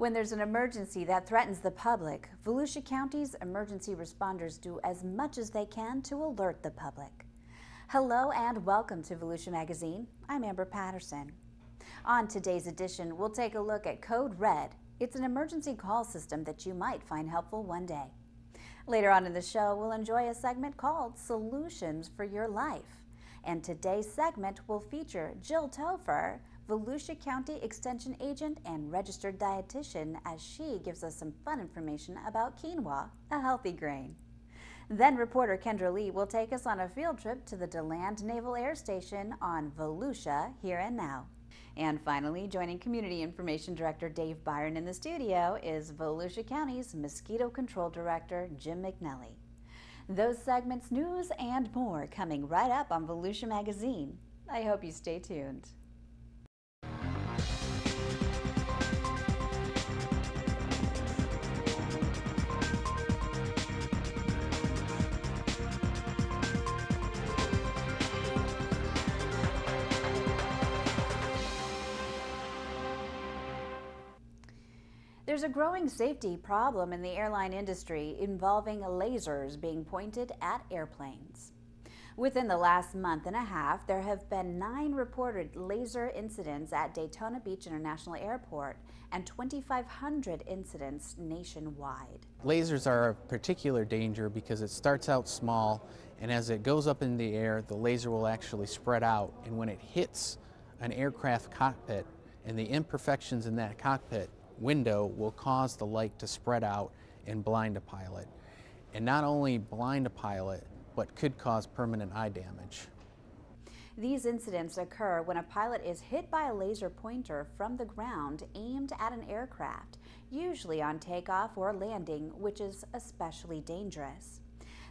When there's an emergency that threatens the public, Volusia County's emergency responders do as much as they can to alert the public. Hello and welcome to Volusia Magazine. I'm Amber Patterson. On today's edition, we'll take a look at Code Red. It's an emergency call system that you might find helpful one day. Later on in the show, we'll enjoy a segment called Solutions for Your Life. And today's segment will feature Jill Topher, Volusia County Extension Agent and Registered Dietitian, as she gives us some fun information about quinoa, a healthy grain. Then reporter Kendra Lee will take us on a field trip to the DeLand Naval Air Station on Volusia Here and Now. And finally, joining Community Information Director Dave Byron in the studio is Volusia County's Mosquito Control Director Jim McNelly. Those segments, news, and more coming right up on Volusia Magazine. I hope you stay tuned. There's a growing safety problem in the airline industry involving lasers being pointed at airplanes. Within the last month and a half, there have been 9 reported laser incidents at Daytona Beach International Airport and 2,500 incidents nationwide. Lasers are a particular danger because it starts out small, and as it goes up in the air, the laser will actually spread out, and when it hits an aircraft cockpit and the imperfections in that cockpit window will cause the light to spread out and blind a pilot. And not only blind a pilot, but could cause permanent eye damage. These incidents occur when a pilot is hit by a laser pointer from the ground aimed at an aircraft, usually on takeoff or landing, which is especially dangerous.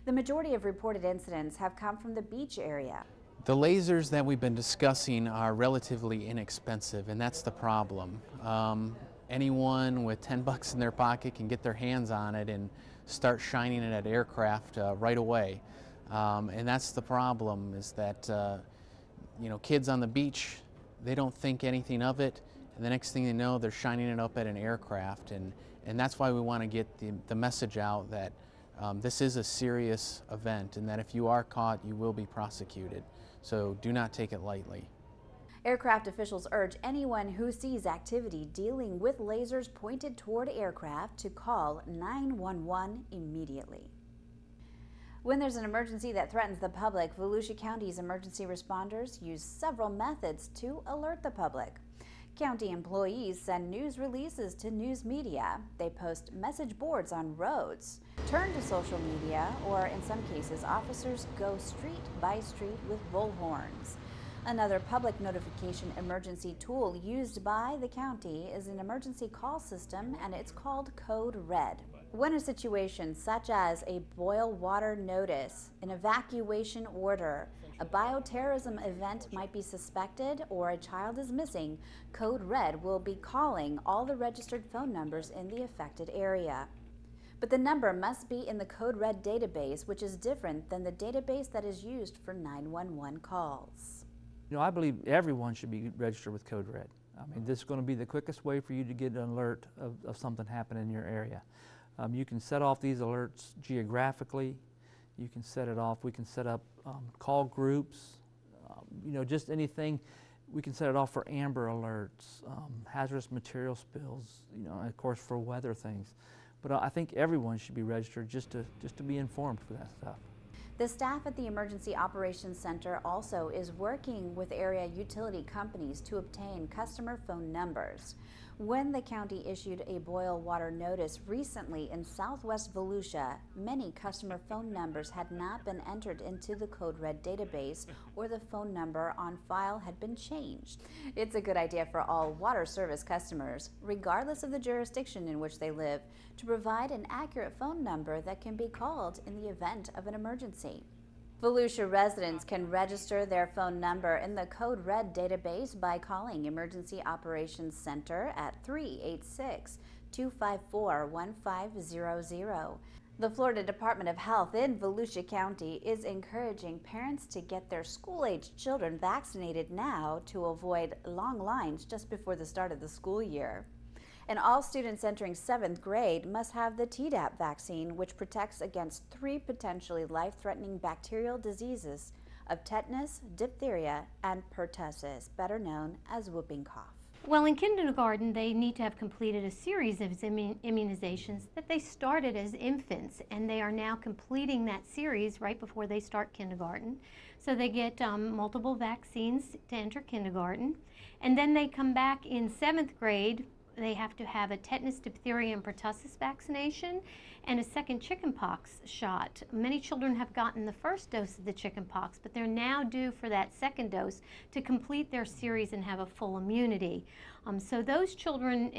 The majority of reported incidents have come from the beach area. The lasers that we've been discussing are relatively inexpensive, and that's the problem. Anyone with 10 bucks in their pocket can get their hands on it and start shining it at aircraft right away. And that's the problem, is that kids on the beach, they don't think anything of it, and the next thing they know, they're shining it up at an aircraft. And that's why we want to get the message out that this is a serious event, and that if you are caught, you will be prosecuted. So do not take it lightly. Aircraft officials urge anyone who sees activity dealing with lasers pointed toward aircraft to call 911 immediately. When there's an emergency that threatens the public, Volusia County's emergency responders use several methods to alert the public. County employees send news releases to news media. They post message boards on roads, turn to social media, or in some cases, officers go street by street with bullhorns. Another public notification emergency tool used by the county is an emergency call system, and it's called Code Red. When a situation such as a boil water notice, an evacuation order, a bioterrorism event might be suspected, or a child is missing, Code Red will be calling all the registered phone numbers in the affected area. But the number must be in the Code Red database, which is different than the database that is used for 911 calls. I believe everyone should be registered with Code Red. This is going to be the quickest way for you to get an alert of something happening in your area. You can set off these alerts geographically. You can set it off. We can set up call groups, just anything. We can set it off for amber alerts, hazardous material spills, and of course for weather things. But I think everyone should be registered just to be informed for that stuff. The staff at the Emergency Operations Center also is working with area utility companies to obtain customer phone numbers. When the county issued a boil water notice recently in southwest Volusia, many customer phone numbers had not been entered into the Code Red database, or the phone number on file had been changed. It's a good idea for all water service customers, regardless of the jurisdiction in which they live, to provide an accurate phone number that can be called in the event of an emergency. Volusia residents can register their phone number in the Code Red database by calling Emergency Operations Center at 386-254-1500. The Florida Department of Health in Volusia County is encouraging parents to get their school-aged children vaccinated now to avoid long lines just before the start of the school year. And all students entering 7th grade must have the Tdap vaccine, which protects against 3 potentially life-threatening bacterial diseases of tetanus, diphtheria, and pertussis, better known as whooping cough. Well, in kindergarten, they need to have completed a series of immunizations that they started as infants, and they are now completing that series right before they start kindergarten. So they get multiple vaccines to enter kindergarten, and then they come back in 7th grade. They have to have a tetanus, diphtheria, and pertussis vaccination and a second chickenpox shot. Many children have gotten the first dose of the chickenpox, but they're now due for that second dose to complete their series and have a full immunity. So those children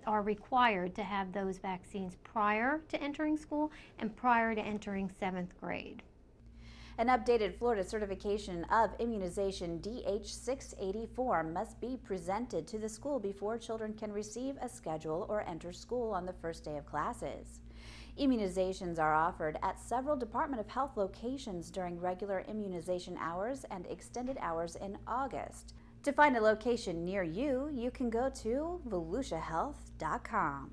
are required to have those vaccines prior to entering school and prior to entering 7th grade. An updated Florida certification of immunization DH-680 form must be presented to the school before children can receive a schedule or enter school on the first day of classes. Immunizations are offered at several Department of Health locations during regular immunization hours and extended hours in August. To find a location near you, you can go to volusiahealth.com.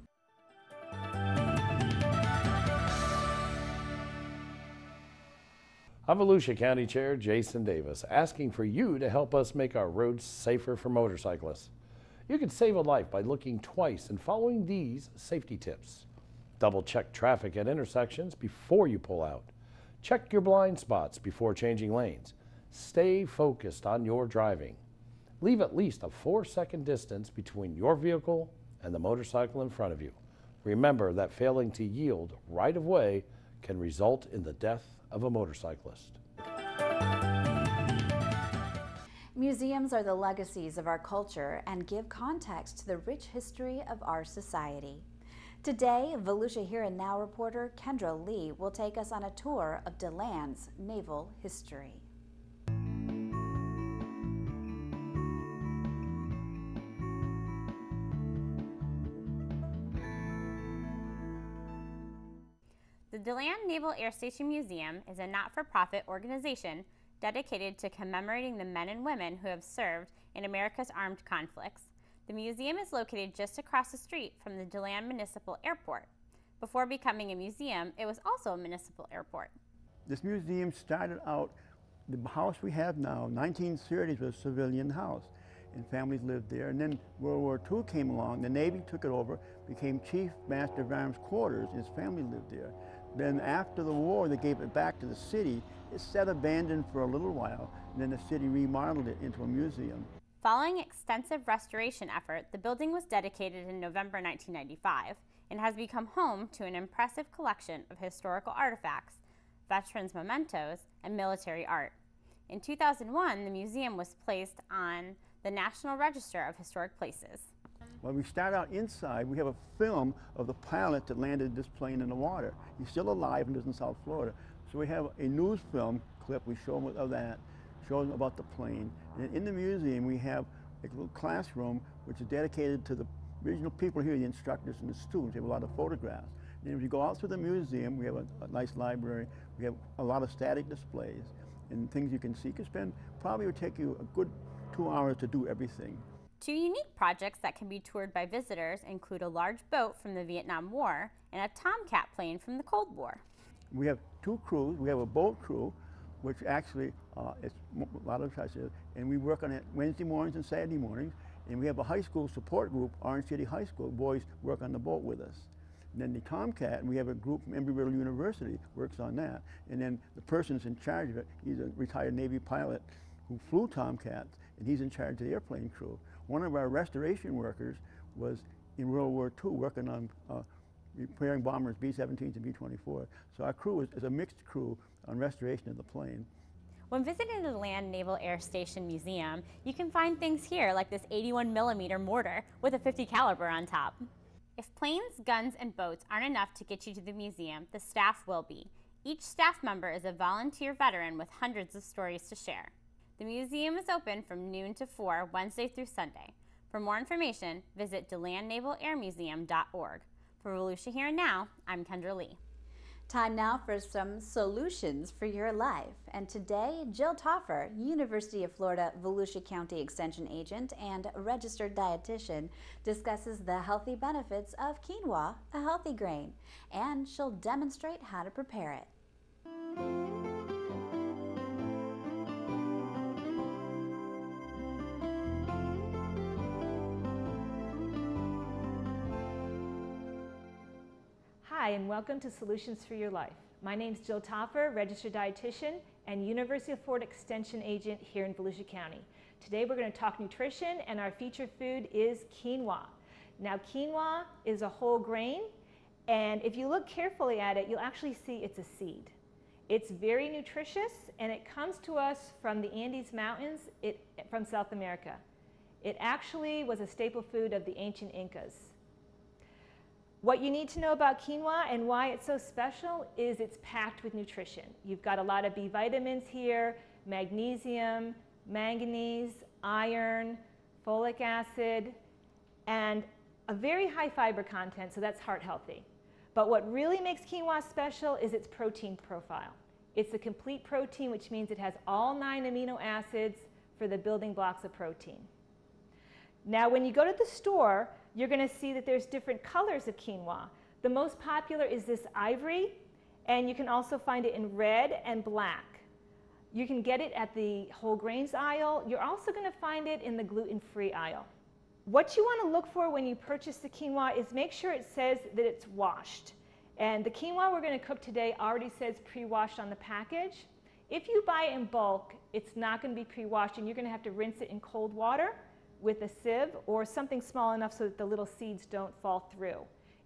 I'm Volusia County Chair Jason Davis, asking for you to help us make our roads safer for motorcyclists. You can save a life by looking twice and following these safety tips. Double check traffic at intersections before you pull out. Check your blind spots before changing lanes. Stay focused on your driving. Leave at least a 4-second distance between your vehicle and the motorcycle in front of you. Remember that failing to yield right of way can result in the death of a motorcyclist. Museums are the legacies of our culture and give context to the rich history of our society. Today, Volusia Here and Now reporter Kendra Lee will take us on a tour of DeLand's naval history. The DeLand Naval Air Station Museum is a not-for-profit organization dedicated to commemorating the men and women who have served in America's armed conflicts. The museum is located just across the street from the DeLand Municipal Airport. Before becoming a museum, it was also a municipal airport. This museum started out, the house we have now, 1930s, was a civilian house, and families lived there. And then World War II came along, the Navy took it over, became Chief Master of Arms quarters, and his family lived there. Then after the war, they gave it back to the city. It sat abandoned for a little while, and then the city remodeled it into a museum. Following extensive restoration effort, the building was dedicated in November 1995 and has become home to an impressive collection of historical artifacts, veterans' mementos, and military art. In 2001, the museum was placed on the National Register of Historic Places. When we start out inside, we have a film of the pilot that landed this plane in the water. He's still alive and lives in South Florida. So we have a news film clip, we show him of that, show him about the plane. And in the museum, we have a little classroom which is dedicated to the original people here, the instructors and the students. We have a lot of photographs. And if you go out through the museum, we have a nice library. We have a lot of static displays and things you can see. You can spend, probably would take you a good 2 hours to do everything. 2 unique projects that can be toured by visitors include a large boat from the Vietnam War and a Tomcat plane from the Cold War. We have 2 crews. We have a boat crew, which actually is a lot of times, and we work on it Wednesday mornings and Saturday mornings. And we have a high school support group, Orange City High School. Boys work on the boat with us. And then the Tomcat, we have a group from Embry-Riddle University works on that. And then the person's in charge of it. He's a retired Navy pilot who flew Tomcats, and he's in charge of the airplane crew. One of our restoration workers was in World War II working on repairing bombers B-17s and B-24. So our crew is a mixed crew on restoration of the plane. When visiting the DeLand Naval Air Station Museum, you can find things here like this 81mm mortar with a .50 caliber on top. If planes, guns, and boats aren't enough to get you to the museum, the staff will be. Each staff member is a volunteer veteran with hundreds of stories to share. The museum is open from noon to 4, Wednesday through Sunday. For more information, visit DeLandNavalAirMuseum.org. For Volusia Here and Now, I'm Kendra Lee. Time now for some solutions for your life. And today, Jill Toffer, University of Florida Volusia County Extension Agent and registered dietitian, discusses the healthy benefits of quinoa, a healthy grain, and she'll demonstrate how to prepare it. Hi, and welcome to Solutions for Your Life. My name is Jill Toffer, registered dietitian and University of Florida Extension Agent here in Volusia County. Today we're going to talk nutrition, and our featured food is quinoa. Now, quinoa is a whole grain, and if you look carefully at it, you'll actually see it's a seed. It's very nutritious, and it comes to us from the Andes Mountains from South America. It actually was a staple food of the ancient Incas. What you need to know about quinoa and why it's so special is it's packed with nutrition. You've got a lot of B vitamins here, magnesium, manganese, iron, folic acid, and a very high fiber content, so that's heart healthy. But what really makes quinoa special is its protein profile. It's a complete protein, which means it has all 9 amino acids for the building blocks of protein. Now, when you go to the store, you're going to see that there's different colors of quinoa. The most popular is this ivory, and you can also find it in red and black. You can get it at the whole grains aisle. You're also going to find it in the gluten-free aisle. What you want to look for when you purchase the quinoa is make sure it says that it's washed. And the quinoa we're going to cook today already says pre-washed on the package. If you buy it in bulk, it's not going to be pre-washed, and you're going to have to rinse it in cold water with a sieve or something small enough so that the little seeds don't fall through.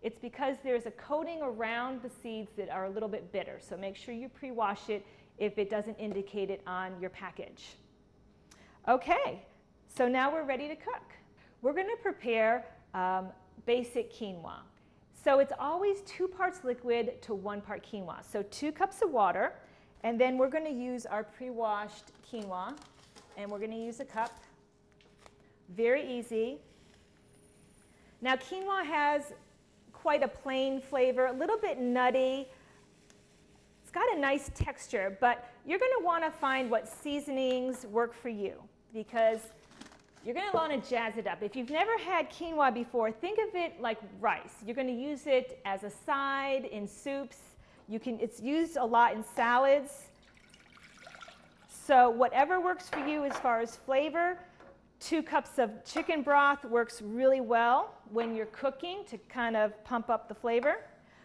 It's because there's a coating around the seeds that are a little bit bitter, so make sure you pre-wash it if it doesn't indicate it on your package. Okay, so now we're ready to cook. We're going to prepare basic quinoa. So it's always 2 parts liquid to 1 part quinoa. So 2 cups of water, and then we're going to use our pre-washed quinoa, and we're going to use a cup. Very easy. Now, quinoa has quite a plain flavor, a little bit nutty. It's got a nice texture, but you're going to want to find what seasonings work for you, because you're going to want to jazz it up. If you've never had quinoa before, think of it like rice. You're going to use it as a side in soups. It's used a lot in salads. So whatever works for you as far as flavor. 2 cups of chicken broth works really well when you're cooking to kind of pump up the flavor.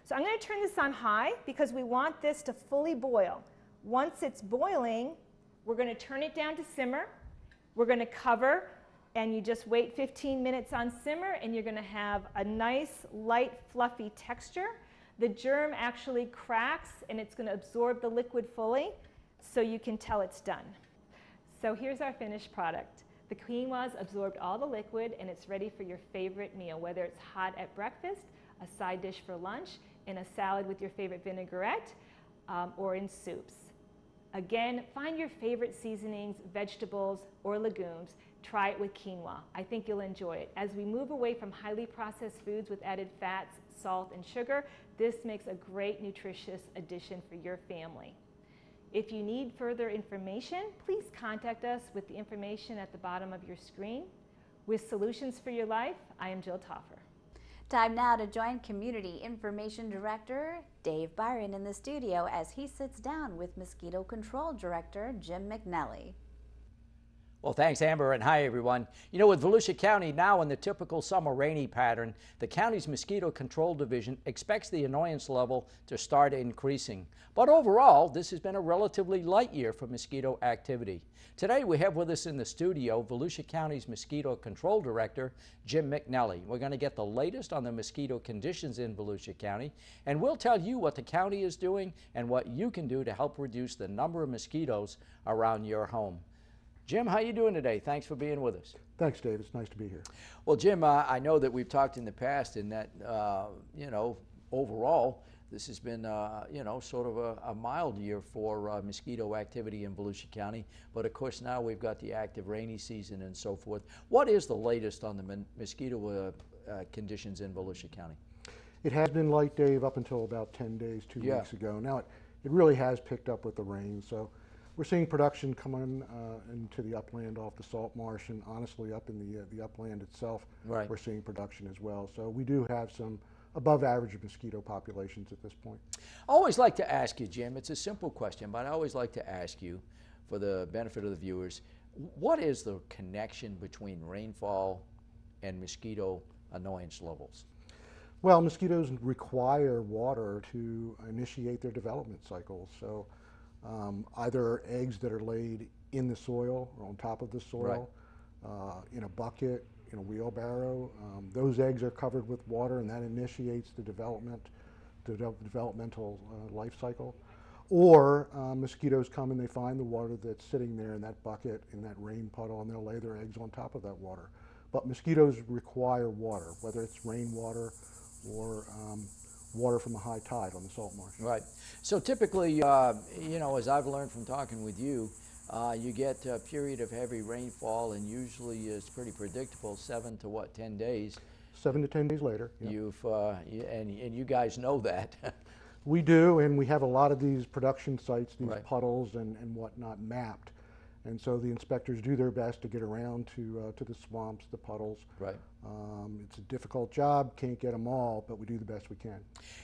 So I'm going to turn this on high because we want this to fully boil. Once it's boiling, we're going to turn it down to simmer. We're going to cover, and you just wait 15 minutes on simmer, and you're going to have a nice, light, fluffy texture. The germ actually cracks, and it's going to absorb the liquid fully, so you can tell it's done. So here's our finished product. The quinoa's absorbed all the liquid, and it's ready for your favorite meal, whether it's hot at breakfast, a side dish for lunch, in a salad with your favorite vinaigrette, or in soups. Again, find your favorite seasonings, vegetables, or legumes. Try it with quinoa. I think you'll enjoy it. As we move away from highly processed foods with added fats, salt, and sugar, this makes a great nutritious addition for your family. If you need further information, please contact us with the information at the bottom of your screen. With Solutions for Your Life, I am Jill Toffer. Time now to join Community Information Director Dave Byron in the studio as he sits down with Mosquito Control Director Jim McNelly. Well, thanks, Amber, and hi, everyone. You know, with Volusia County now in the typical summer rainy pattern, the county's Mosquito Control Division expects the annoyance level to start increasing. But overall, this has been a relatively light year for mosquito activity. Today, we have with us in the studio Volusia County's Mosquito Control Director, Jim McNelly. We're going to get the latest on the mosquito conditions in Volusia County, and we'll tell you what the county is doing and what you can do to help reduce the number of mosquitoes around your home. Jim, how you doing today? Thanks for being with us. Thanks, Dave. It's nice to be here. Well, Jim, I know that we've talked in the past in that, overall, this has been, sort of a mild year for mosquito activity in Volusia County. But, of course, now we've got the active rainy season and so forth. What is the latest on the mosquito conditions in Volusia County? It has been light, Dave, up until about 10 days, 2 Yeah. weeks ago. Now it really has picked up with the rain, so we're seeing production come into the upland off the salt marsh, and honestly up in the upland itself, Right. we're seeing production as well. So we do have some above average mosquito populations at this point. I always like to ask you, Jim, it's a simple question, but I always like to ask you, for the benefit of the viewers, what is the connection between rainfall and mosquito annoyance levels? Well, mosquitoes require water to initiate their development cycles. So either eggs that are laid in the soil or on top of the soil, in a bucket, in a wheelbarrow, those eggs are covered with water, and that initiates the developmental life cycle. Or mosquitoes come and they find the water that's sitting there in that bucket, in that rain puddle, and they'll lay their eggs on top of that water. But mosquitoes require water, whether it's rainwater or water from a high tide on the salt marsh. Right. So typically, you know, as I've learned from talking with you, you get a period of heavy rainfall, and usually it's pretty predictable, 7 to 10 days. 7 to 10 days later. Yeah. And you guys know that. We do, and we have a lot of these production sites, these Right. puddles and whatnot mapped. And so the inspectors do their best to get around to the swamps, the puddles. Right. It's a difficult job, can't get them all, but we do the best we can.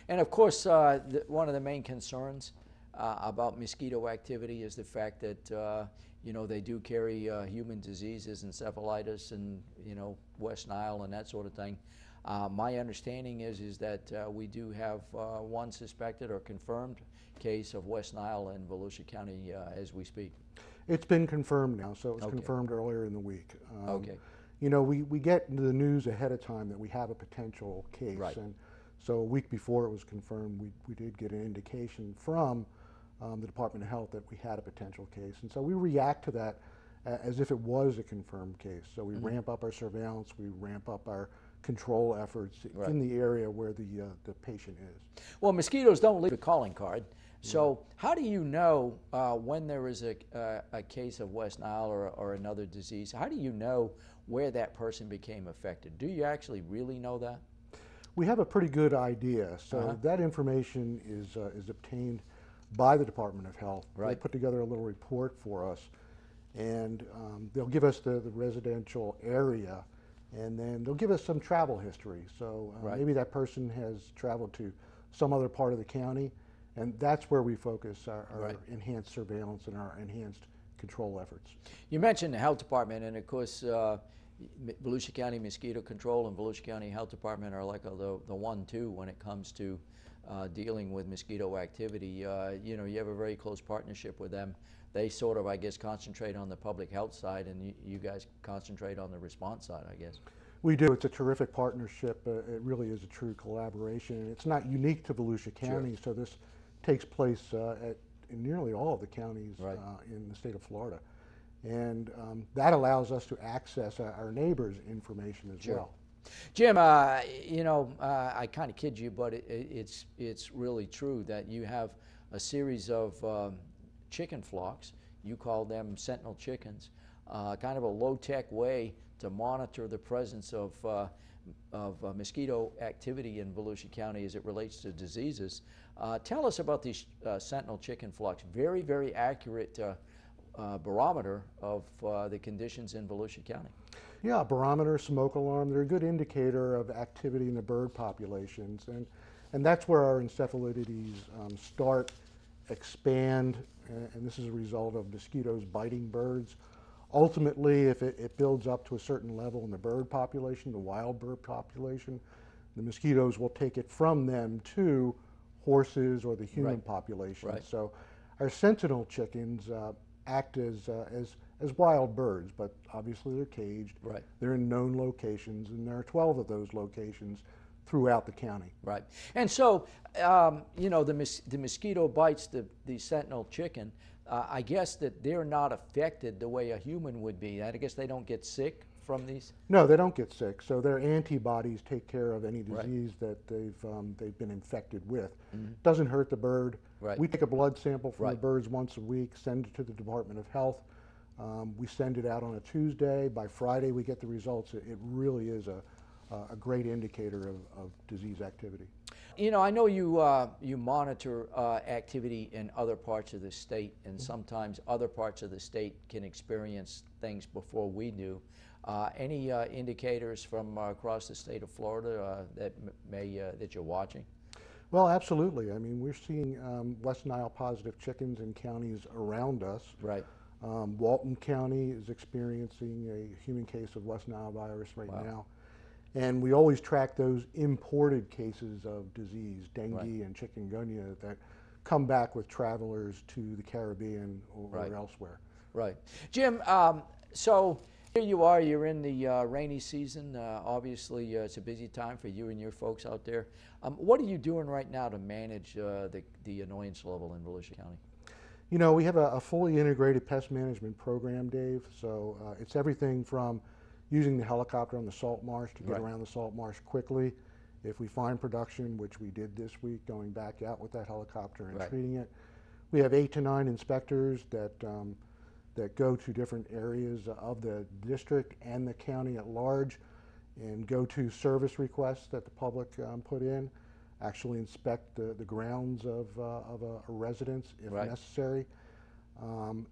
And of course, one of the main concerns about mosquito activity is the fact that you know, they do carry human diseases, encephalitis, and you know, West Nile and that sort of thing. My understanding is that we do have one suspected or confirmed case of West Nile in Volusia County as we speak. It's been confirmed now, so it was Okay. confirmed earlier in the week. Okay. You know, we get the news ahead of time that we have a potential case. Right. And so a week before it was confirmed, we did get an indication from the Department of Health that we had a potential case. And so we react to that as if it was a confirmed case. So we ramp up our surveillance, we ramp up our control efforts Right. in the area where the patient is. Well, mosquitoes don't leave a calling card. So how do you know when there is a case of West Nile or another disease? How do you know where that person became affected? Do you actually really know that? We have a pretty good idea. So that information is obtained by the Department of Health. They Right. put together a little report for us, and they'll give us the residential area, and then they'll give us some travel history. So Right. maybe that person has traveled to some other part of the county, and that's where we focus our Right. enhanced surveillance and our enhanced control efforts. You mentioned the health department, and of course, Volusia County Mosquito Control and Volusia County Health Department are like the 1-2 when it comes to dealing with mosquito activity. You know, you have a very close partnership with them. They sort of, I guess, concentrate on the public health side, and you guys concentrate on the response side, I guess. We do. It's a terrific partnership. It really is a true collaboration. And it's not unique to Volusia County, so this takes place in nearly all of the counties Right. In the state of Florida. And that allows us to access our neighbors' information as Sure. well. Jim, you know, I kind of kid you, but it's really true that you have a series of chicken flocks. You call them sentinel chickens, kind of a low-tech way to monitor the presence of mosquito activity in Volusia County as it relates to diseases. Tell us about these sentinel chicken flocks. Very, very accurate barometer of the conditions in Volusia County. Yeah, barometer, smoke alarm, they're a good indicator of activity in the bird populations. And that's where our encephalitides start, expand, and this is a result of mosquitoes biting birds. Ultimately, if it builds up to a certain level in the bird population, the wild bird population, the mosquitoes will take it from them to horses or the human Right. population. Right. So our sentinel chickens act as wild birds, but obviously they're caged. Right. They're in known locations, and there are 12 of those locations throughout the county. Right. And so, you know, the mosquito bites the sentinel chicken. I guess that they're not affected the way a human would be. I guess they don't get sick from these? No, they don't get sick. So their antibodies take care of any Right. disease that they've been infected with. Mhm. Doesn't hurt the bird. Right. We take a blood sample from the Right. birds once a week, send it to the Department of Health. We send it out on a Tuesday. By Friday, we get the results. It really is a a great indicator of disease activity. You know, I know you you monitor activity in other parts of the state, and sometimes other parts of the state can experience things before we do. Any indicators from across the state of Florida that you're watching? Well, absolutely. I mean, we're seeing West Nile positive chickens in counties around us. Right. Walton County is experiencing a human case of West Nile virus right now. And we always track those imported cases of disease, dengue and chikungunya, that come back with travelers to the Caribbean or elsewhere. Right. Jim, so here you are, you're in the rainy season. Obviously, it's a busy time for you and your folks out there. What are you doing right now to manage the annoyance level in Volusia County? You know, we have a fully integrated pest management program, Dave. So it's everything from using the helicopter on the salt marsh to get around the salt marsh quickly. If we find production, which we did this week, going back out with that helicopter and treating it. We have 8 to 9 inspectors that that go to different areas of the district and the county at large and go to service requests that the public put in, actually inspect the grounds of a residence if necessary,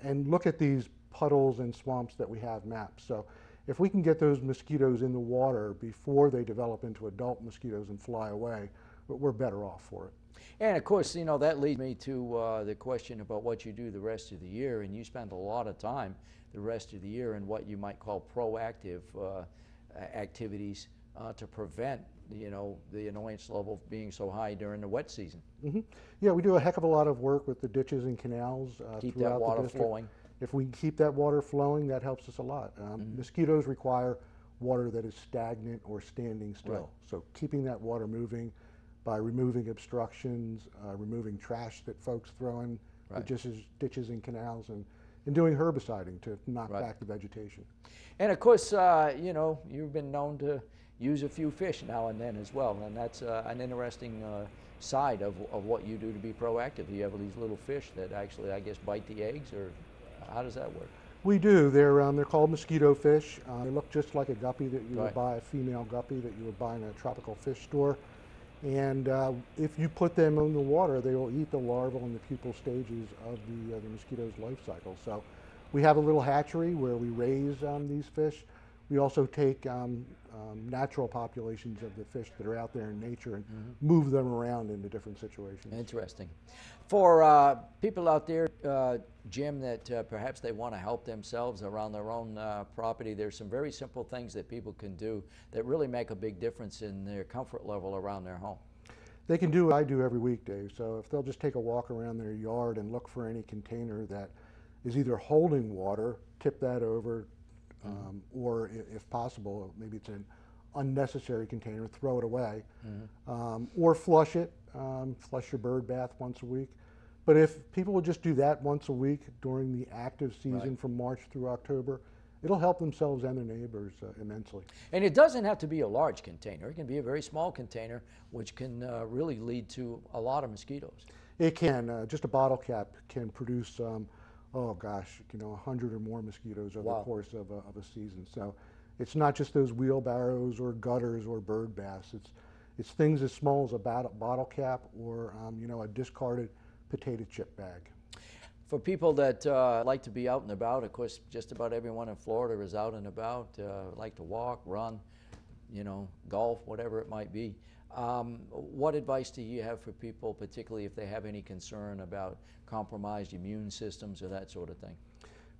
and look at these puddles and swamps that we have mapped. So if we can get those mosquitoes in the water before they develop into adult mosquitoes and fly away, we're better off for it. And of course, you know, that leads me to the question about what you do the rest of the year, and you spend a lot of time the rest of the year in what you might call proactive activities to prevent, you know, the annoyance level being so high during the wet season. Yeah, we do a heck of a lot of work with the ditches and canals keep throughout that water the district. flowing. If we keep that water flowing, that helps us a lot. Mosquitoes require water that is stagnant or standing still. So keeping that water moving by removing obstructions, removing trash that folks throw in the ditches and canals, and doing herbiciding to knock back the vegetation. And of course, you know, you've been known to use a few fish now and then as well, and that's an interesting side of what you do to be proactive. You have these little fish that actually, I guess, bite the eggs, or how does that work? We do. They're called mosquito fish. They look just like a guppy that you would buy, a female guppy that you would buy in a tropical fish store. And if you put them in the water, they will eat the larval and the pupal stages of the mosquito's life cycle. So we have a little hatchery where we raise these fish. We also take natural populations of the fish that are out there in nature and move them around into different situations. Interesting. For people out there, Jim, that perhaps they want to help themselves around their own property, there's some very simple things that people can do that really make a big difference in their comfort level around their home. They can do what I do every week, Dave. So if they'll just take a walk around their yard and look for any container that is either holding water, tip that over, or if possible, maybe it's an unnecessary container, throw it away, or flush it, flush your bird bath once a week. But if people would just do that once a week during the active season from March through October, it'll help themselves and their neighbors immensely. And it doesn't have to be a large container. It can be a very small container, which can really lead to a lot of mosquitoes. It can. Just a bottle cap can produce, oh gosh, you know, 100 or more mosquitoes over the course of a season. So it's not just those wheelbarrows or gutters or bird baths. It's things as small as a bottle cap or you know, a discarded potato chip bag. For people that like to be out and about, of course, just about everyone in Florida is out and about, like to walk, run, you know, golf, whatever it might be. What advice do you have for people, particularly if they have any concern about compromised immune systems or that sort of thing?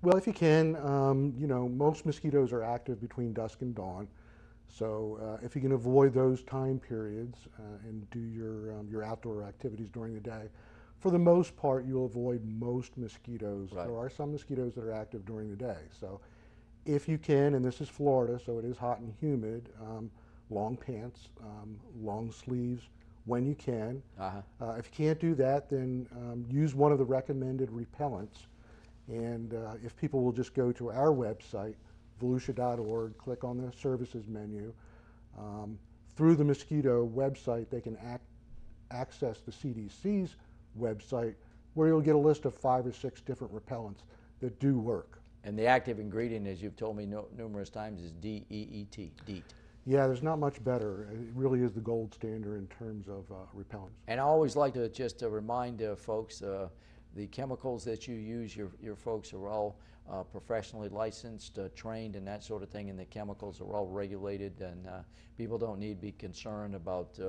Well, if you can, you know, most mosquitoes are active between dusk and dawn. So if you can avoid those time periods and do your outdoor activities during the day, for the most part, you'll avoid most mosquitoes. There are some mosquitoes that are active during the day. So if you can, and this is Florida, so it is hot and humid, long pants, long sleeves when you can. If you can't do that, then use one of the recommended repellents. And if people will just go to our website, volusia.org, click on the services menu. Through the mosquito website, they can access the CDC's website, where you'll get a list of 5 or 6 different repellents that do work. And the active ingredient, as you've told me numerous times, is DEET, DEET. Yeah, there's not much better. It really is the gold standard in terms of repellents. And I always like to just remind folks, the chemicals that you use, your folks are all professionally licensed, trained, and that sort of thing, and the chemicals are all regulated, and people don't need to be concerned about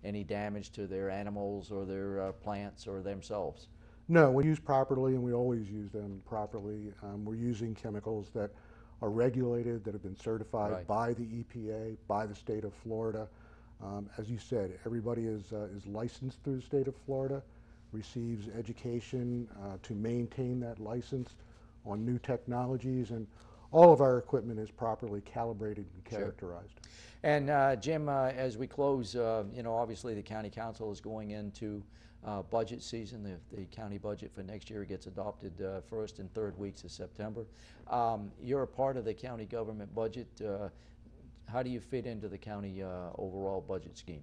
any damage to their animals or their plants or themselves. No, when used properly, and we always use them properly, we're using chemicals that are regulated, that have been certified Right. by the EPA, by the state of Florida. As you said, everybody is licensed through the state of Florida, receives education to maintain that license on new technologies, and all of our equipment is properly calibrated and characterized. Sure. And Jim, as we close, you know, obviously the county council is going into budget season. The county budget for next year gets adopted first and third weeks of September. You're a part of the county government budget. How do you fit into the county overall budget scheme?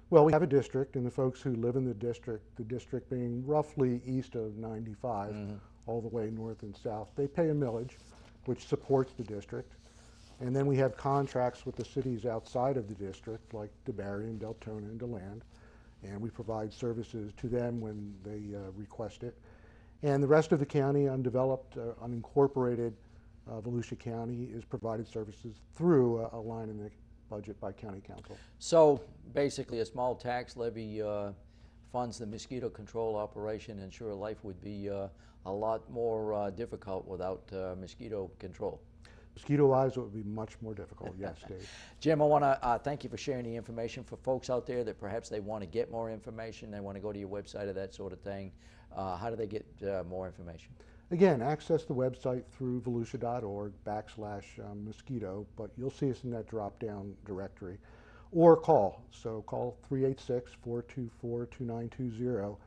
Well, we have a district, and the folks who live in the district being roughly east of 95, all the way north and south, they pay a millage, which supports the district. And then we have contracts with the cities outside of the district, like DeBarry and Deltona and DeLand, and we provide services to them when they request it. And the rest of the county, undeveloped, unincorporated Volusia County, is provided services through a line in the budget by county council. So basically a small tax levy funds the mosquito control operation, and sure life would be a lot more difficult without mosquito control. Mosquito-wise, it would be much more difficult, yes, Dave. Jim, I want to thank you for sharing the information. For folks out there that perhaps they want to get more information, they want to go to your website or that sort of thing, how do they get more information? Again, access the website through volusia.org/mosquito, but you'll see us in that drop-down directory. Or call. So call 386-424-2920,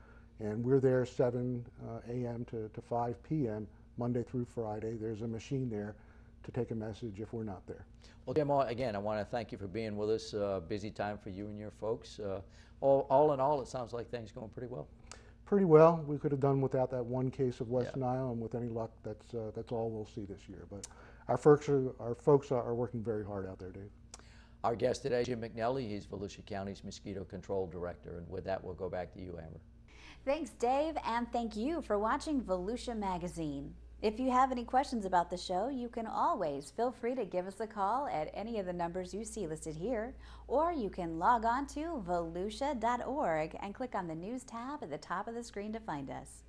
and we're there 7 a.m. to 5 p.m. Monday through Friday. There's a machine there to take a message if we're not there. Well, Jim, again, I want to thank you for being with us. Busy time for you and your folks. All in all, it sounds like things going pretty well. Pretty well. We could have done without that one case of West Nile, and with any luck, that's all we'll see this year. But our folks are working very hard out there, Dave. Our guest today, Jim McNelly. He's Volusia County's Mosquito Control Director. And with that, we'll go back to you, Amber. Thanks, Dave, and thank you for watching Volusia Magazine. If you have any questions about the show, you can always feel free to give us a call at any of the numbers you see listed here, or you can log on to volusia.org and click on the News tab at the top of the screen to find us.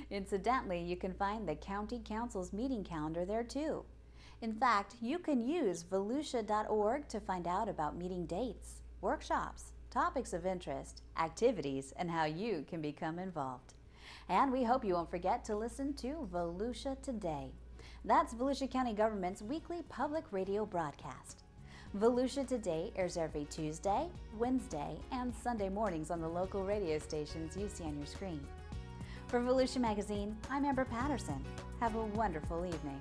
Incidentally, you can find the County Council's meeting calendar there too. In fact, you can use volusia.org to find out about meeting dates, workshops, topics of interest, activities, and how you can become involved. And we hope you won't forget to listen to Volusia Today. That's Volusia County Government's weekly public radio broadcast. Volusia Today airs every Tuesday, Wednesday, and Sunday mornings on the local radio stations you see on your screen. For Volusia Magazine, I'm Amber Patterson. Have a wonderful evening.